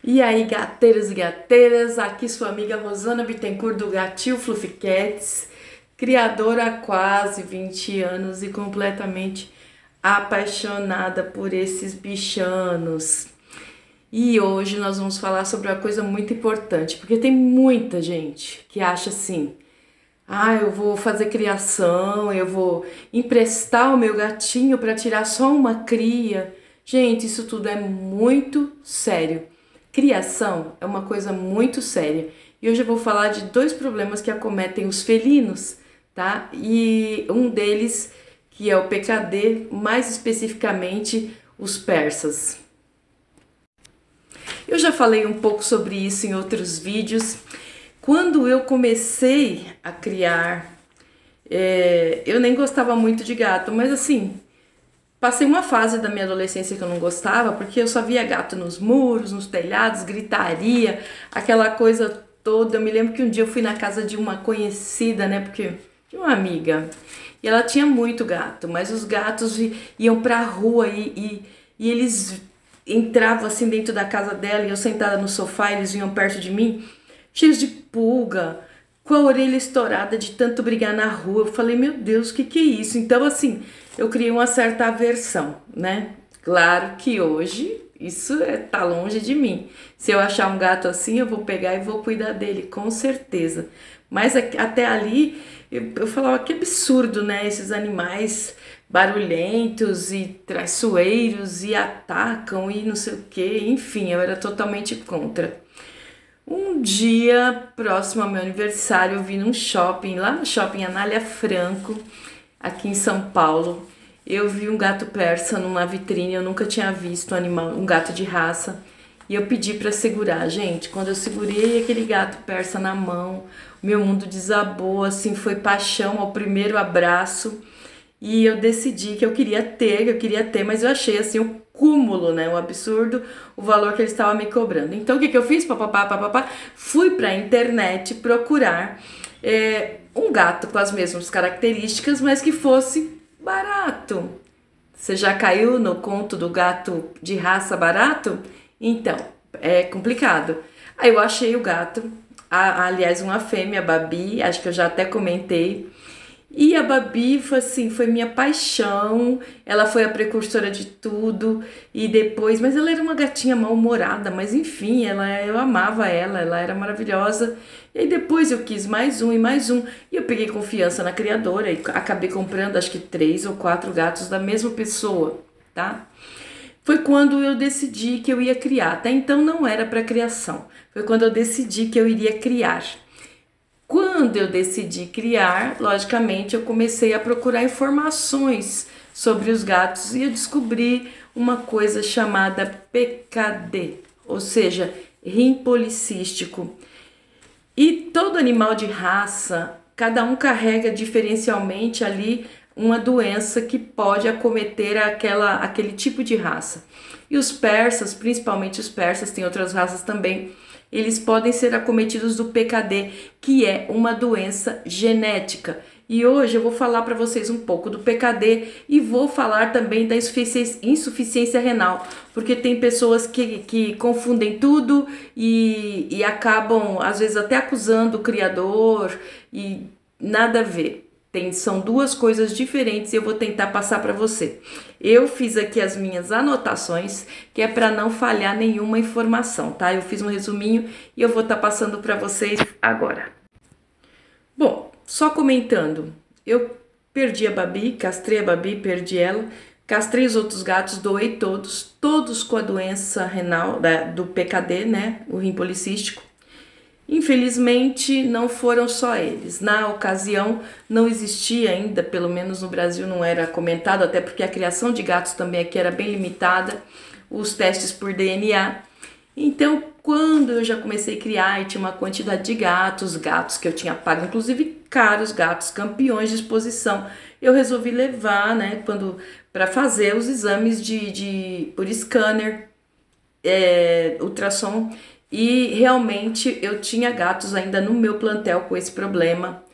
E aí, gateiros e gateiras, aqui sua amiga Rosana Bittencourt do Gatil Fluffy Cats, criadora há quase 20 anos e completamente apaixonada por esses bichanos. E hoje nós vamos falar sobre uma coisa muito importante, porque tem muita gente que acha assim: ah, eu vou fazer criação, eu vou emprestar o meu gatinho para tirar só uma cria. Gente, isso tudo é muito sério. Criação é uma coisa muito séria. E hoje eu vou falar de dois problemas que acometem os felinos, tá? E um deles que é o PKD, mais especificamente os persas. Eu já falei um pouco sobre isso em outros vídeos. Quando eu comecei a criar, eu nem gostava muito de gato, mas assim, passei uma fase da minha adolescência que eu não gostava, porque eu só via gato nos muros, nos telhados, gritaria, aquela coisa toda. Eu me lembro que um dia eu fui na casa de uma conhecida, né, porque de uma amiga, e ela tinha muito gato, mas os gatos iam pra rua e eles entravam assim dentro da casa dela e eu sentada no sofá, eles vinham perto de mim, cheios de pulga, com a orelha estourada de tanto brigar na rua. Eu falei, meu Deus, o que que é isso? Então, assim, eu criei uma certa aversão, né? Claro que hoje tá longe de mim. Se eu achar um gato assim, eu vou pegar e vou cuidar dele, com certeza. Mas até ali eu falava que absurdo, né? Esses animais barulhentos e traiçoeiros e atacam e não sei o que. Enfim, eu era totalmente contra. Um dia próximo ao meu aniversário, eu vi num shopping, lá no shopping Anália Franco, aqui em São Paulo. Eu vi um gato persa numa vitrine, eu nunca tinha visto um animal, um gato de raça. E eu pedi para segurar, gente. Quando eu segurei aquele gato persa na mão, meu mundo desabou, assim, foi paixão ao primeiro abraço. E eu decidi que eu queria ter, mas eu achei assim o cúmulo, né? O absurdo, o valor que eles estavam me cobrando. Então o que que eu fiz? Papapá, papapá, fui pra internet procurar um gato com as mesmas características, mas que fosse barato. Você já caiu no conto do gato de raça barato? Então, é complicado. Aí eu achei o gato, aliás, uma fêmea, Babi, acho que eu já até comentei. E a Babi foi assim, foi minha paixão. Ela foi a precursora de tudo. E depois, mas ela era uma gatinha mal-humorada, mas enfim, eu amava ela, ela era maravilhosa. E aí depois eu quis mais um e mais um. E eu peguei confiança na criadora e acabei comprando acho que 3 ou 4 gatos da mesma pessoa, tá? Foi quando eu decidi que eu ia criar. Até então não era para criação. Foi quando eu decidi que eu iria criar. Quando eu decidi criar, logicamente eu comecei a procurar informações sobre os gatos e eu descobri uma coisa chamada PKD, ou seja, rim policístico. E todo animal de raça, cada um carrega diferencialmente ali uma doença que pode acometer aquele tipo de raça. E os persas, principalmente os persas, tem outras raças também, eles podem ser acometidos do PKD, que é uma doença genética. E hoje eu vou falar para vocês um pouco do PKD e vou falar também da insuficiência renal, porque tem pessoas que confundem tudo e acabam, às vezes, até acusando o criador e nada a ver. São duas coisas diferentes e eu vou tentar passar para você. Eu fiz aqui as minhas anotações, que é para não falhar nenhuma informação, tá? Eu fiz um resuminho e eu vou estar passando para vocês agora. Bom, só comentando, eu perdi a Babi, castrei a Babi, perdi ela, castrei os outros gatos, doei todos, todos com a doença renal do PKD, né? O rim policístico. Infelizmente, não foram só eles. Na ocasião, não existia ainda, pelo menos no Brasil não era comentado, até porque a criação de gatos também aqui era bem limitada, os testes por DNA. Então, quando eu já comecei a criar e tinha uma quantidade de gatos, gatos que eu tinha pago, inclusive caros gatos, campeões de exposição, eu resolvi levar, né, para fazer os exames por scanner, ultrassom, e realmente eu tinha gatos ainda no meu plantel com esse problema.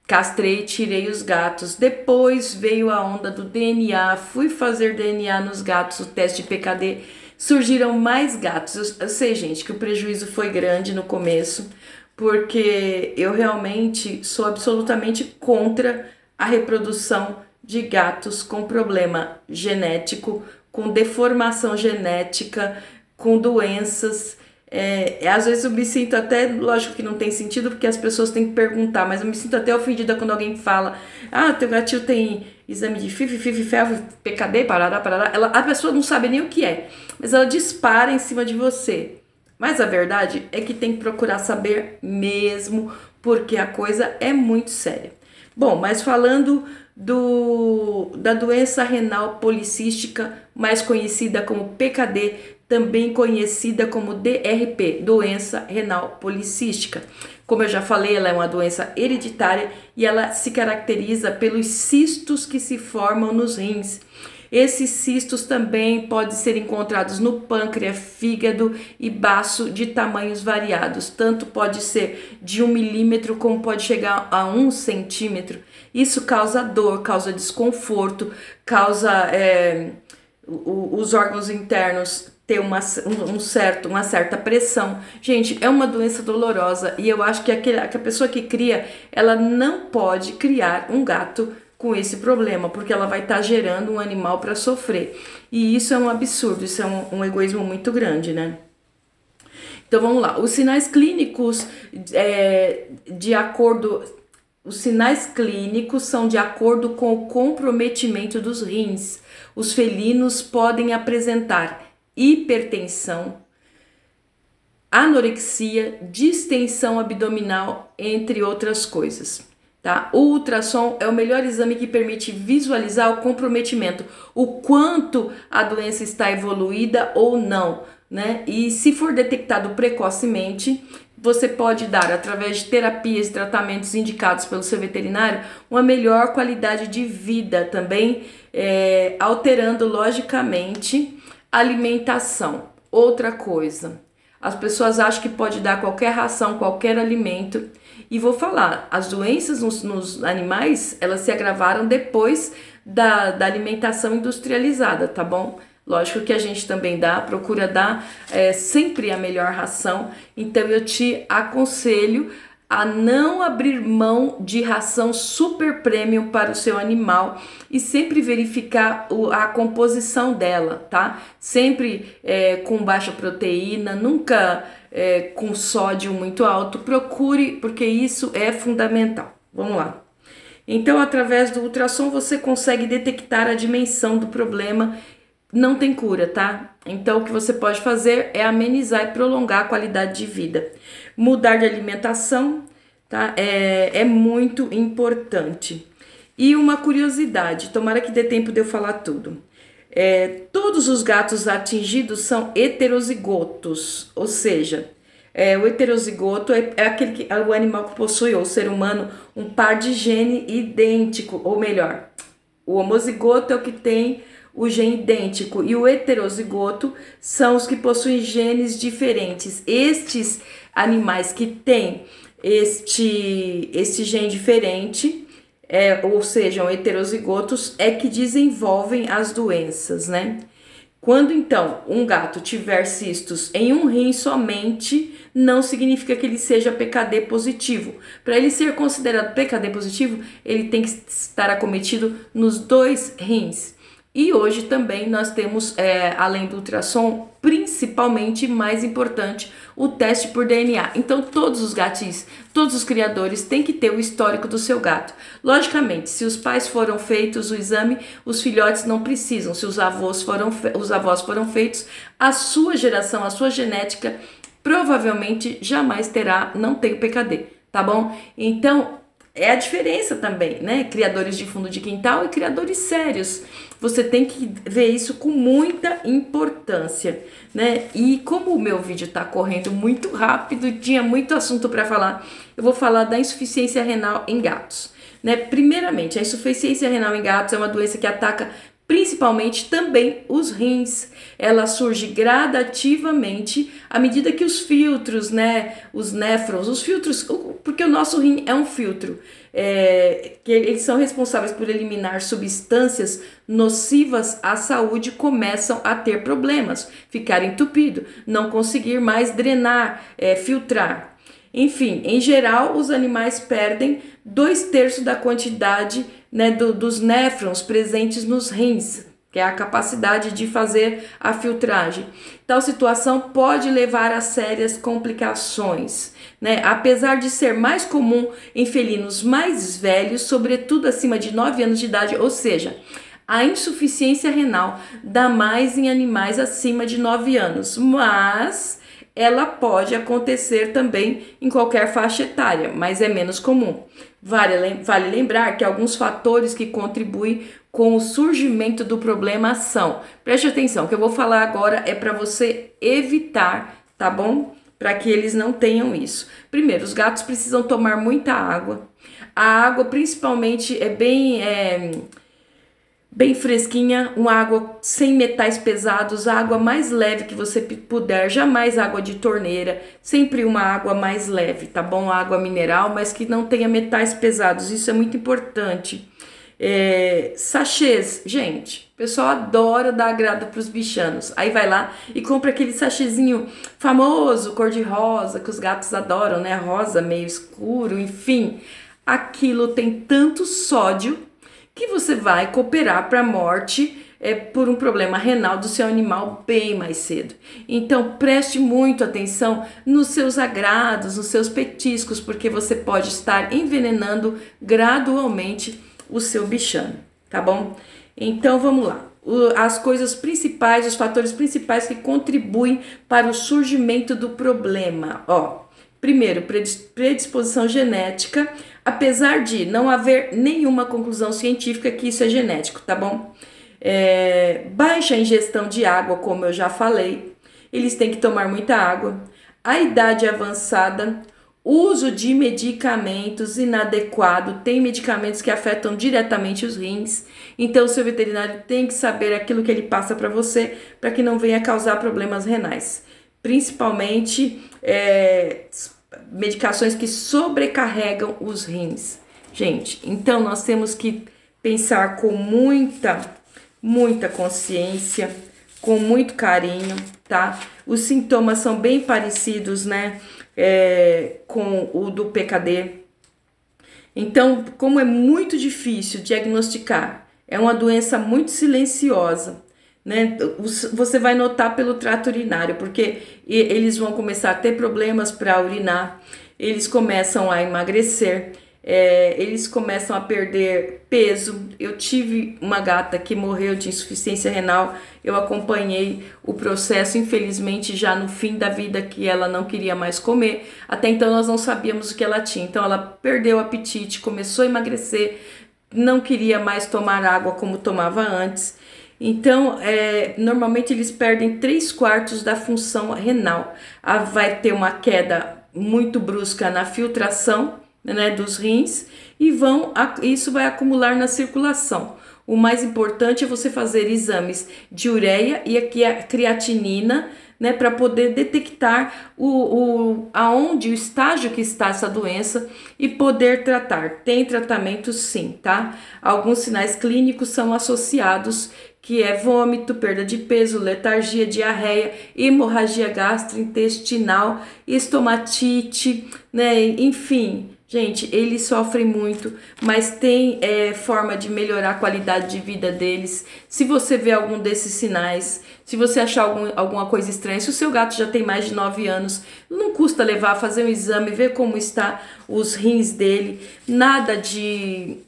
Castrei, tirei os gatos. Depois veio a onda do DNA, fui fazer DNA nos gatos, o teste de PKD surgiram mais gatos. Eu sei, gente, que o prejuízo foi grande no começo, porque eu realmente sou absolutamente contra a reprodução de gatos com problema genético, com deformação genética, com doenças. Às vezes eu me sinto até, lógico que não tem sentido, porque as pessoas têm que perguntar, mas eu me sinto até ofendida quando alguém fala: ah, teu gatinho tem exame de FIV, PKD, parará, parará. A pessoa não sabe nem o que é, mas ela dispara em cima de você. Mas a verdade é que tem que procurar saber mesmo, porque a coisa é muito séria. Bom, mas falando da doença renal policística, mais conhecida como PKD, também conhecida como DRP, doença renal policística. Como eu já falei, ela é uma doença hereditária e ela se caracteriza pelos cistos que se formam nos rins. Esses cistos também podem ser encontrados no pâncreas, fígado e baço de tamanhos variados. Tanto pode ser de 1 milímetro como pode chegar a 1 centímetro. Isso causa dor, causa desconforto, causa os órgãos internos ter uma certa pressão. Gente, é uma doença dolorosa e eu acho que a pessoa que cria, ela não pode criar um gato com esse problema, porque ela vai estar gerando um animal para sofrer. E isso é um absurdo, isso é um egoísmo muito grande, né? Então vamos lá, os sinais clínicos os sinais clínicos são de acordo com o comprometimento dos rins. Os felinos podem apresentar hipertensão, anorexia, distensão abdominal, entre outras coisas. Tá? O ultrassom é o melhor exame que permite visualizar o comprometimento, o quanto a doença está evoluída ou não, né? E se for detectado precocemente, você pode dar, através de terapias e tratamentos indicados pelo seu veterinário, uma melhor qualidade de vida também, alterando logicamente a alimentação. Outra coisa, as pessoas acham que pode dar qualquer ração, qualquer alimento. E vou falar, as doenças nos animais, elas se agravaram depois da alimentação industrializada, tá bom? Lógico que a gente também procura dar sempre a melhor ração. Então eu te aconselho a não abrir mão de ração super premium para o seu animal e sempre verificar a composição dela, tá? Sempre com baixa proteína, nunca com sódio muito alto. Procure, porque isso é fundamental. Vamos lá. Então, através do ultrassom, você consegue detectar a dimensão do problema. Não tem cura, tá? Então, o que você pode fazer é amenizar e prolongar a qualidade de vida. Mudar de alimentação, tá? É muito importante. E uma curiosidade, tomara que dê tempo de eu falar tudo. Todos os gatos atingidos são heterozigotos, ou seja, o heterozigoto é o animal que possui, ou o ser humano, um par de gene idêntico, ou melhor, o homozigoto é o que tem o gene idêntico e o heterozigoto são os que possuem genes diferentes. Estes animais que têm este gene diferente, ou sejam, heterozigotos, é que desenvolvem as doenças, né? Quando então um gato tiver cistos em um rim somente, não significa que ele seja PKD positivo. Para ele ser considerado PKD positivo, ele tem que estar acometido nos 2 rins. E hoje também nós temos, além do ultrassom, principalmente, mais importante, o teste por DNA. Então todos os gatis, todos os criadores têm que ter o histórico do seu gato. Logicamente, se os pais foram feitos o exame, os filhotes não precisam. Se os avós foram feitos, a sua geração, a sua genética, provavelmente jamais não tem o PKD, tá bom? Então, é a diferença também, né? Criadores de fundo de quintal e criadores sérios. Você tem que ver isso com muita importância, né? E como o meu vídeo tá correndo muito rápido e tinha muito assunto para falar, eu vou falar da insuficiência renal em gatos, né? Primeiramente, a insuficiência renal em gatos é uma doença que ataca principalmente principalmente também os rins. Ela surge gradativamente à medida que os filtros, né, os néfrons, os filtros, porque o nosso rim é um filtro, que eles são responsáveis por eliminar substâncias nocivas à saúde, começam a ter problemas, ficar entupido, não conseguir mais drenar, filtrar. Enfim, em geral, os animais perdem 2/3 da quantidade, né, dos néfrons presentes nos rins, que é a capacidade de fazer a filtragem. Tal situação pode levar a sérias complicações, né? Apesar de ser mais comum em felinos mais velhos, sobretudo acima de 9 anos de idade, ou seja, a insuficiência renal dá mais em animais acima de 9 anos, mas ela pode acontecer também em qualquer faixa etária, mas é menos comum. Vale lembrar que alguns fatores que contribuem com o surgimento do problema são, preste atenção, o que eu vou falar agora é para você evitar, tá bom? Para que eles não tenham isso. Primeiro, os gatos precisam tomar muita água. A água principalmente é bem fresquinha, uma água sem metais pesados, a água mais leve que você puder, jamais água de torneira, sempre uma água mais leve, tá bom? Água mineral, mas que não tenha metais pesados, isso é muito importante. Sachês, gente, o pessoal adora dar agrado para os bichanos, aí vai lá e compra aquele sachêzinho famoso, cor de rosa, que os gatos adoram, né? Rosa meio escuro, enfim, aquilo tem tanto sódio que você vai cooperar para a morte por um problema renal do seu animal bem mais cedo. Então preste muito atenção nos seus agrados, nos seus petiscos, porque você pode estar envenenando gradualmente o seu bichano, tá bom? Então vamos lá. As coisas principais, os fatores principais que contribuem para o surgimento do problema, primeiro, predisposição genética, apesar de não haver nenhuma conclusão científica que isso é genético, tá bom? Baixa ingestão de água, como eu já falei, eles têm que tomar muita água. A idade avançada, uso de medicamentos inadequado, tem medicamentos que afetam diretamente os rins, então o seu veterinário tem que saber aquilo que ele passa para você, para que não venha causar problemas renais. Principalmente medicações que sobrecarregam os rins. Gente, então nós temos que pensar com muita consciência, com muito carinho, tá? Os sintomas são bem parecidos, né, com o do PKD. Então, como é muito difícil diagnosticar, é uma doença muito silenciosa, né? Você vai notar pelo trato urinário, porque eles vão começar a ter problemas para urinar, eles começam a emagrecer, eles começam a perder peso. Eu tive uma gata que morreu de insuficiência renal, eu acompanhei o processo, infelizmente já no fim da vida, que ela não queria mais comer. Até então nós não sabíamos o que ela tinha, então ela perdeu o apetite, começou a emagrecer, não queria mais tomar água como tomava antes. Então, normalmente eles perdem 3/4 da função renal. Vai ter uma queda muito brusca na filtração, né, dos rins, e isso vai acumular na circulação. O mais importante é você fazer exames de ureia e aqui a creatinina, né, para poder detectar aonde, o estágio que está essa doença e poder tratar. Tem tratamento sim, tá? Alguns sinais clínicos são associados, que é vômito, perda de peso, letargia, diarreia, hemorragia gastrointestinal, estomatite, né? Enfim, gente, eles sofrem muito, mas tem forma de melhorar a qualidade de vida deles. Se você vê algum desses sinais, se você achar alguma coisa estranha, se o seu gato já tem mais de 9 anos, não custa levar, fazer um exame, ver como está os rins dele, nada de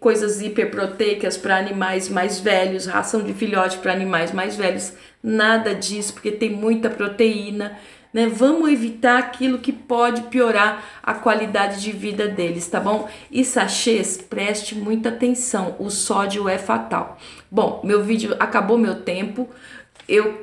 coisas hiperproteicas para animais mais velhos, ração de filhote para animais mais velhos, nada disso, porque tem muita proteína, né? Vamos evitar aquilo que pode piorar a qualidade de vida deles, tá bom? E sachês, preste muita atenção, o sódio é fatal. Bom, meu vídeo acabou, meu tempo.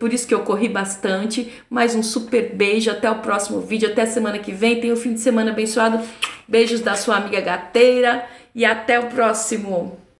Por isso que eu corri bastante, mas um super beijo, até o próximo vídeo, até semana que vem, tenha um fim de semana abençoado, beijos da sua amiga gateira e até o próximo.